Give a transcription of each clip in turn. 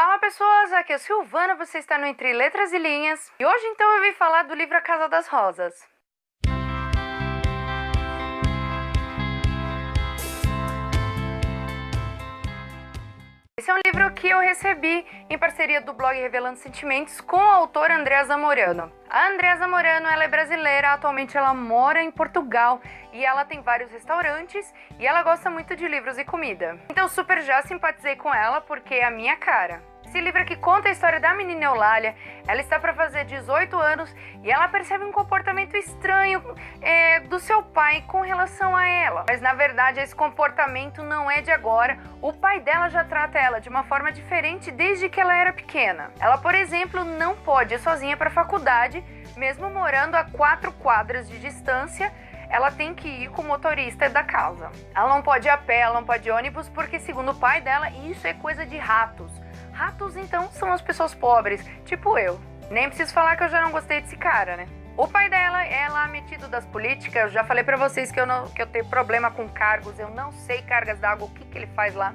Fala pessoas, aqui é a Silvana, você está no Entre Letras e Linhas e hoje então eu vim falar do livro A Casa das Rosas. Esse é um livro que eu recebi em parceria do blog Revelando Sentimentos com a autora Andréa Zamorano. A Andréa Zamorano, ela é brasileira, atualmente ela mora em Portugal e ela tem vários restaurantes e ela gosta muito de livros e comida. Então super já simpatizei com ela porque é a minha cara. Esse livro aqui conta a história da menina Eulália. Ela está para fazer 18 anos e ela percebe um comportamento estranho do seu pai com relação a ela. Mas na verdade esse comportamento não é de agora. O pai dela já trata ela de uma forma diferente desde que ela era pequena. Ela, por exemplo, não pode ir sozinha para a faculdade, mesmo morando a 4 quadras de distância. Ela tem que ir com o motorista da casa. Ela não pode ir a pé, ela não pode ir de ônibus, porque segundo o pai dela, isso é coisa de ratos. Ratos, então, são as pessoas pobres, tipo eu. Nem preciso falar que eu já não gostei desse cara, né? O pai dela é lá metido das políticas. Eu já falei pra vocês que eu tenho problema com cargos. Eu não sei cargas d'água, o que ele faz lá.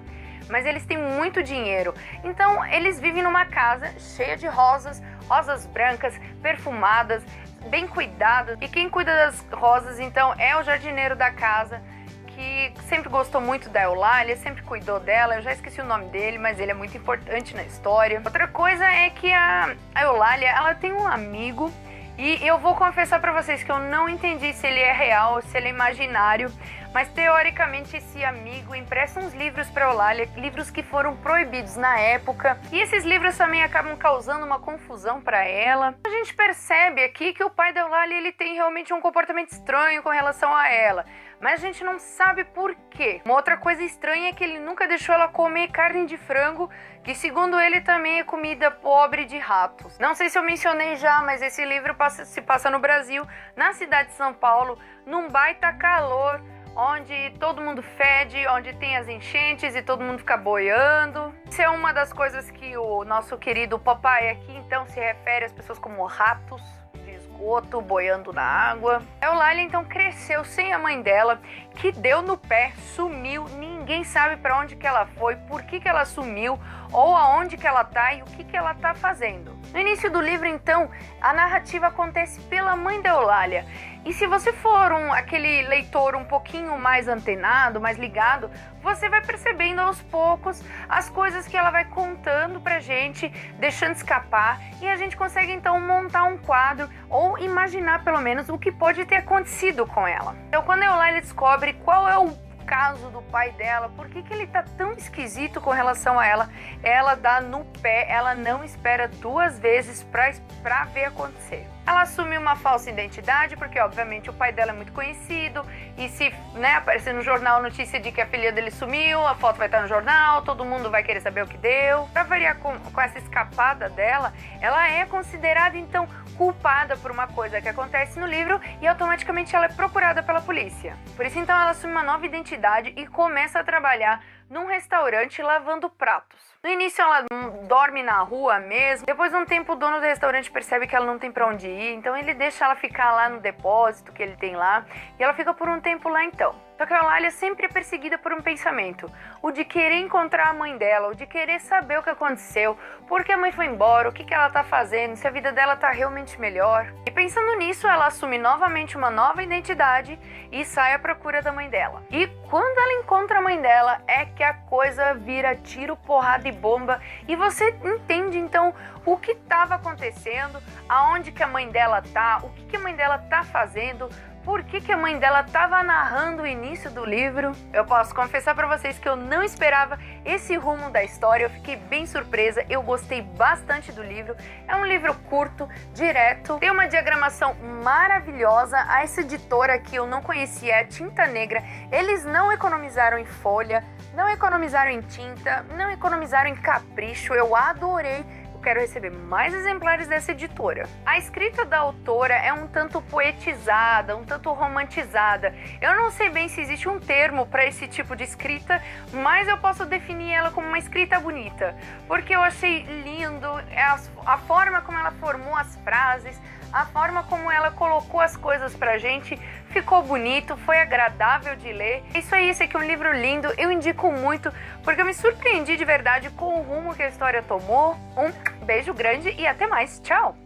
Mas eles têm muito dinheiro. Então, eles vivem numa casa cheia de rosas, rosas brancas, perfumadas, bem cuidadas. E quem cuida das rosas, então, é o jardineiro da casa, que sempre gostou muito da Eulália, sempre cuidou dela. Eu já esqueci o nome dele, mas ele é muito importante na história. Outra coisa é que a Eulália, ela tem um amigo, e eu vou confessar pra vocês que eu não entendi se ele é real ou se ele é imaginário, mas teoricamente esse amigo empresta uns livros pra Eulália, livros que foram proibidos na época, e esses livros também acabam causando uma confusão pra ela. A gente percebe aqui que o pai da Eulália, ele tem realmente um comportamento estranho com relação a ela, mas a gente não sabe por quê. Uma outra coisa estranha é que ele nunca deixou ela comer carne de frango, que segundo ele também é comida pobre de ratos. Não sei se eu mencionei já, mas esse livro se passa no Brasil, na cidade de São Paulo, num baita calor, onde todo mundo fede, onde tem as enchentes e todo mundo fica boiando. Isso é uma das coisas que o nosso querido papai aqui então se refere às pessoas como ratos de esgoto boiando na água. A Eulália então cresceu sem a mãe dela, que deu no pé, sumiu, ninguém sabe para onde que ela foi, por que que ela sumiu, ou aonde que ela tá e o que que ela tá fazendo. No início do livro, então, a narrativa acontece pela mãe da Eulália. E se você for aquele leitor um pouquinho mais antenado, mais ligado, você vai percebendo aos poucos as coisas que ela vai contando pra gente, deixando escapar, e a gente consegue então montar um quadro ou imaginar pelo menos o que pode ter acontecido com ela. Então quando a Eulália descobre qual é o caso do pai dela, por que ele tá tão esquisito com relação a ela, ela dá no pé, ela não espera 2 vezes pra ver acontecer. Ela assume uma falsa identidade, porque obviamente o pai dela é muito conhecido, e se aparecer no jornal a notícia de que a filha dele sumiu, a foto vai estar no jornal, todo mundo vai querer saber o que deu. Pra variar com essa escapada dela, ela é considerada então culpada por uma coisa que acontece no livro e automaticamente ela é procurada pela polícia. Por isso então ela assume uma nova identidade e começa a trabalhar num restaurante lavando pratos. No início ela dorme na rua mesmo, depois de um tempo o dono do restaurante percebe que ela não tem pra onde ir, então ele deixa ela ficar lá no depósito que ele tem lá, e ela fica por um tempo lá então. Só que a Eulália sempre é perseguida por um pensamento, o de querer encontrar a mãe dela, o de querer saber o que aconteceu, por que a mãe foi embora, o que ela tá fazendo, se a vida dela tá realmente melhor. E pensando nisso, ela assume novamente uma nova identidade e sai à procura da mãe dela. E quando ela encontra a mãe dela, é que a coisa vira tiro, porrada e bomba, e você entende então o que estava acontecendo, aonde que a mãe dela tá, o que a mãe dela tá fazendo, por que a mãe dela estava narrando o início do livro. Eu posso confessar para vocês que eu não esperava esse rumo da história, eu fiquei bem surpresa, eu gostei bastante do livro. É um livro curto, direto, tem uma diagramação maravilhosa. Essa editora que eu não conhecia é a Tinta Negra, eles não economizaram em folha, não economizaram em tinta, não economizaram em capricho, eu adorei. Quero receber mais exemplares dessa editora. A escrita da autora é um tanto poetizada, um tanto romantizada. Eu não sei bem se existe um termo para esse tipo de escrita, mas eu posso definir ela como uma escrita bonita, porque eu achei lindo a forma como ela formou as frases, a forma como ela colocou as coisas pra gente, ficou bonito, foi agradável de ler. Isso aí, esse aqui é um livro lindo, eu indico muito, porque eu me surpreendi de verdade com o rumo que a história tomou. Um beijo grande e até mais, tchau!